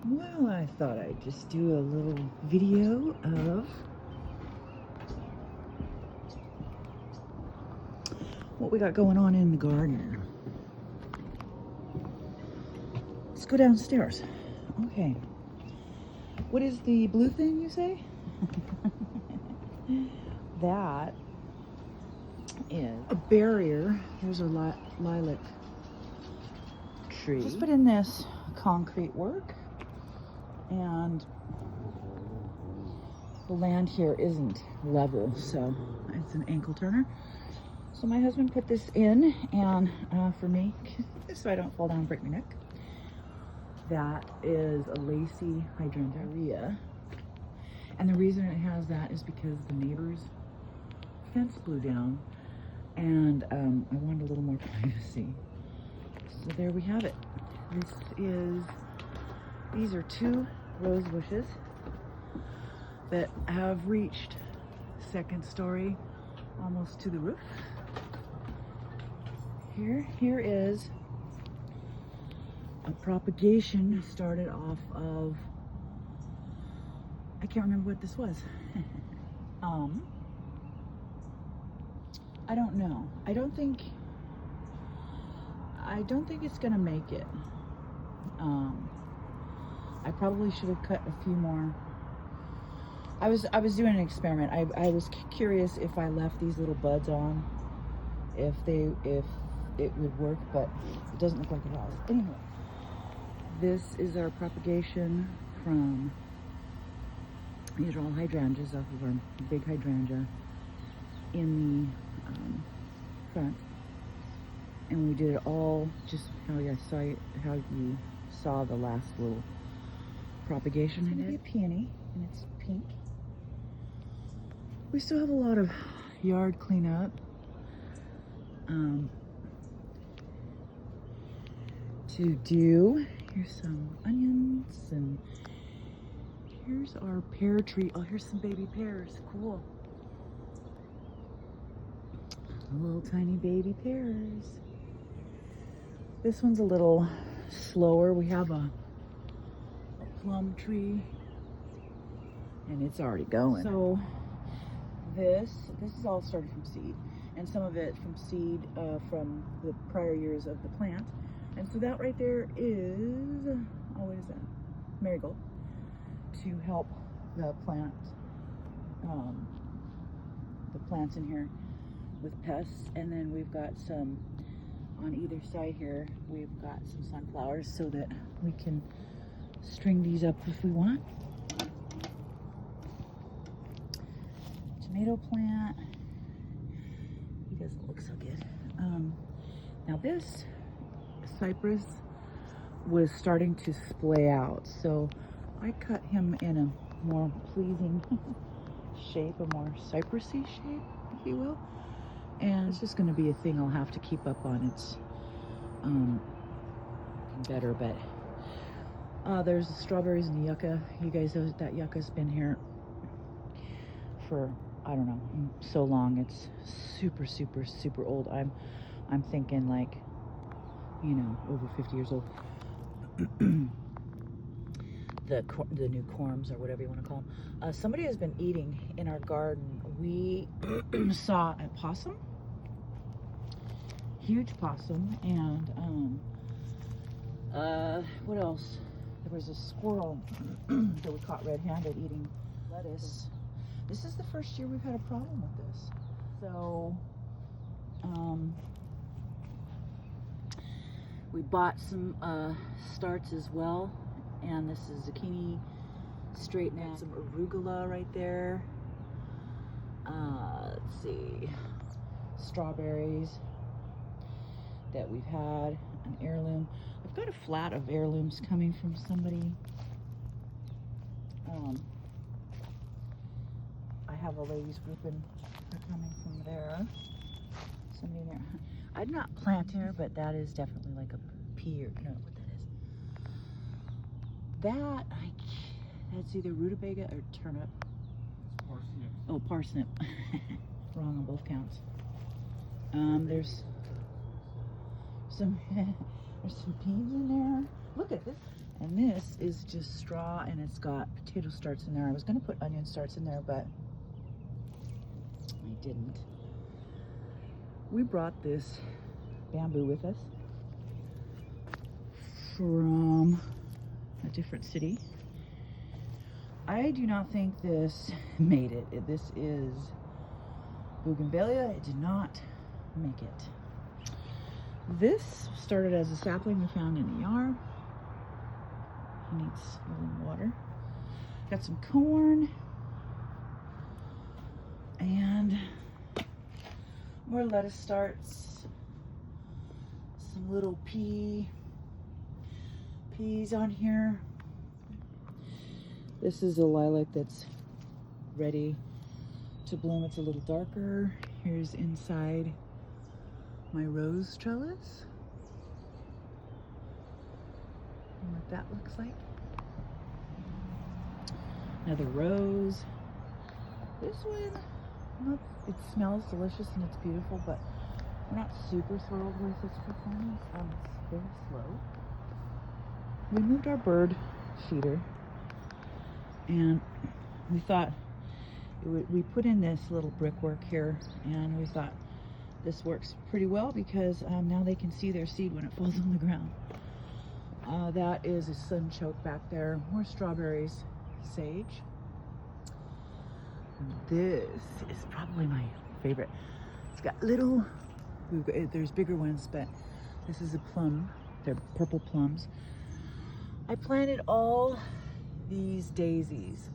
Well, I thought I'd just do a little video of what we got going on in the garden. Let's go downstairs. Okay. What is the blue thing you say? That is a barrier. There's a lilac tree. Just put in this concrete work, and the land here isn't level, so it's an ankle turner. So my husband put this in, and for me, so I don't fall down and break my neck. That is a lacy hydrangea. And the reason it has that is because the neighbor's fence blew down, and I wanted a little more privacy. So there we have it. These are 2 rose bushes that have reached 2nd story, almost to the roof. Here is a propagation started off of, I can't remember what this was. I don't know. I don't think it's gonna make it. I probably should have cut a few more. I was doing an experiment. I was curious if I left these little buds on, if it would work, but it doesn't look like it has. Anyway, this is our propagation from, these are all hydrangeas off of our big hydrangea in the front, and we did it all just how you saw the last little propagation. It's gonna be a peony, and it's pink. We still have a lot of yard cleanup. To do. Here's some onions, and here's our pear tree. Oh, here's some baby pears. Cool. Little tiny baby pears. This one's a little slower. We have a plum tree, and it's already going. So this is all started from seed, and some of it from seed from the prior years of the plant. And so that right there is, oh, what is that? Marigold, to help the plant, the plants in here with pests. And then we've got some, on either side here, we've got some sunflowers so that we can string these up if we want. Tomato plant, he doesn't look so good. Now this cypress was starting to splay out, so I cut him in a more pleasing shape, a more cypressy shape, if you will. And it's just going to be a thing I'll have to keep up on. It's better, but there's the strawberries and the yucca. You guys know that yucca's been here for, I don't know, so long. It's super, super, super old. I'm thinking like, you know, over 50 years old. The new corms, or whatever you want to call them. Somebody has been eating in our garden. We saw a possum, huge possum, and what else? There was a squirrel that we caught red-handed eating lettuce. This is the first year we've had a problem with this. So we bought some starts as well, and this is zucchini straight now. Some arugula right there. Let's see, strawberries that we've had, an heirloom. I've got a flat of heirlooms coming from somebody. I have a ladies group, and they're coming from there. Somebody there. I'd not plant here, but that is definitely like a pea, or I don't know what that is. That's either rutabaga or turnip. Parsnip. Oh, parsnip. Wrong on both counts. There's some there's some peas in there. Look at this. And this is just straw, and it's got potato starts in there. I was gonna put onion starts in there, but I didn't. We brought this bamboo with us from a different city. I do not think this made it. This is bougainvillea. It did not make it. This started as a sapling we found in the yard. He needs a little water. Got some corn and more lettuce starts. Some little peas on here. This is a lilac that's ready to bloom. It's a little darker. Here's inside my rose trellis and what that looks like. Another rose. This one, it smells delicious and it's beautiful, but we're not super thrilled with its performance. It's very slow. We moved our bird feeder, and we thought we put in this little brickwork here, and we thought this works pretty well because now they can see their seed when it falls on the ground. That is a sunchoke back there. More strawberries, sage. This is probably my favorite. It's got little, there's bigger ones, but this is a plum. They're purple plums. I planted all these daisies,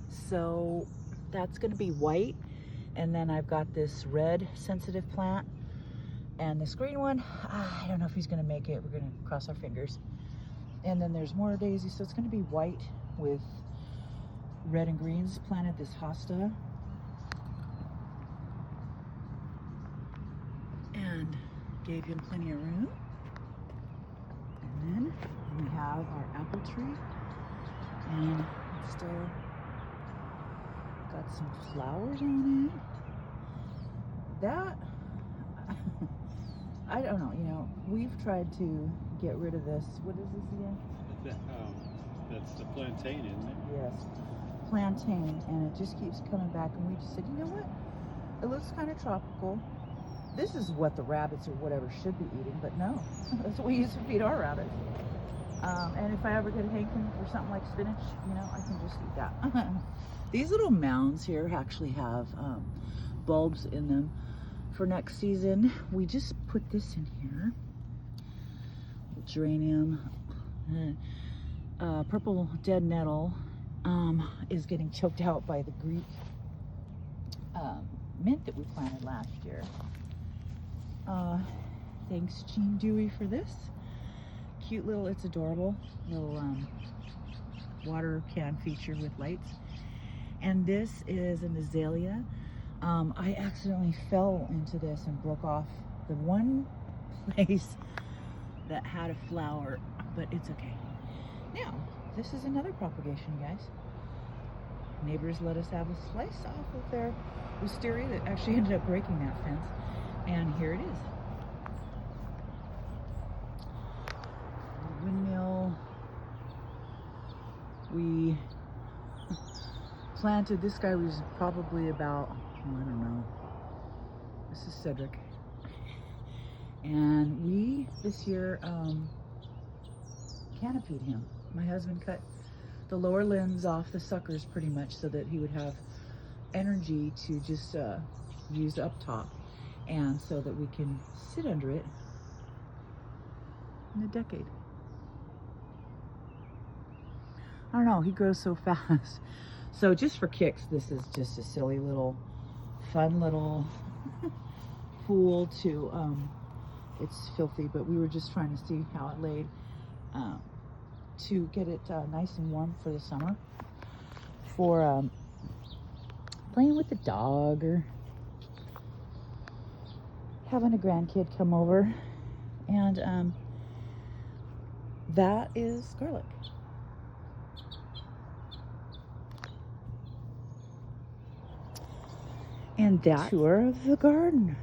so that's going to be white, and then I've got this red sensitive plant, and this green one, I don't know if he's going to make it. We're going to cross our fingers. And then there's more daisies, so it's going to be white with red and greens. Planted this hosta, and gave him plenty of room. And then we have our apple tree, and it's still got some flowers on it. That, I don't know, you know, we've tried to get rid of this. What is this again? That's the plantain, isn't it? Yes, plantain, and it just keeps coming back, and we just said, you know what? It looks kind of tropical. This is what the rabbits or whatever should be eating, but no, that's what we used to feed our rabbits. And if I ever get a hankering for something like spinach, you know, I can just eat that. These little mounds here actually have bulbs in them for next season. We just put this in here. Geranium. Purple dead nettle is getting choked out by the Greek mint that we planted last year. Thanks Jean Dewey for this. Cute little, it's adorable, little water can feature with lights. And this is an azalea. I accidentally fell into this and broke off the one place that had a flower, but it's okay. Now, this is another propagation, guys. Neighbors let us have a slice off of their wisteria that actually ended up breaking that fence. And here it is. Windmill. We planted, this guy was probably about, I don't know, this is Cedric. And we, this year, canopied him. My husband cut the lower limbs off the suckers pretty much so that he would have energy to just use up top, and so that we can sit under it in a decade. I don't know, he grows so fast. So just for kicks, this is just a silly little, fun little pool to, it's filthy, but we were just trying to see how it laid to get it nice and warm for the summer, for playing with the dog or having a grandkid come over. And that is garlic. And that tour of the garden.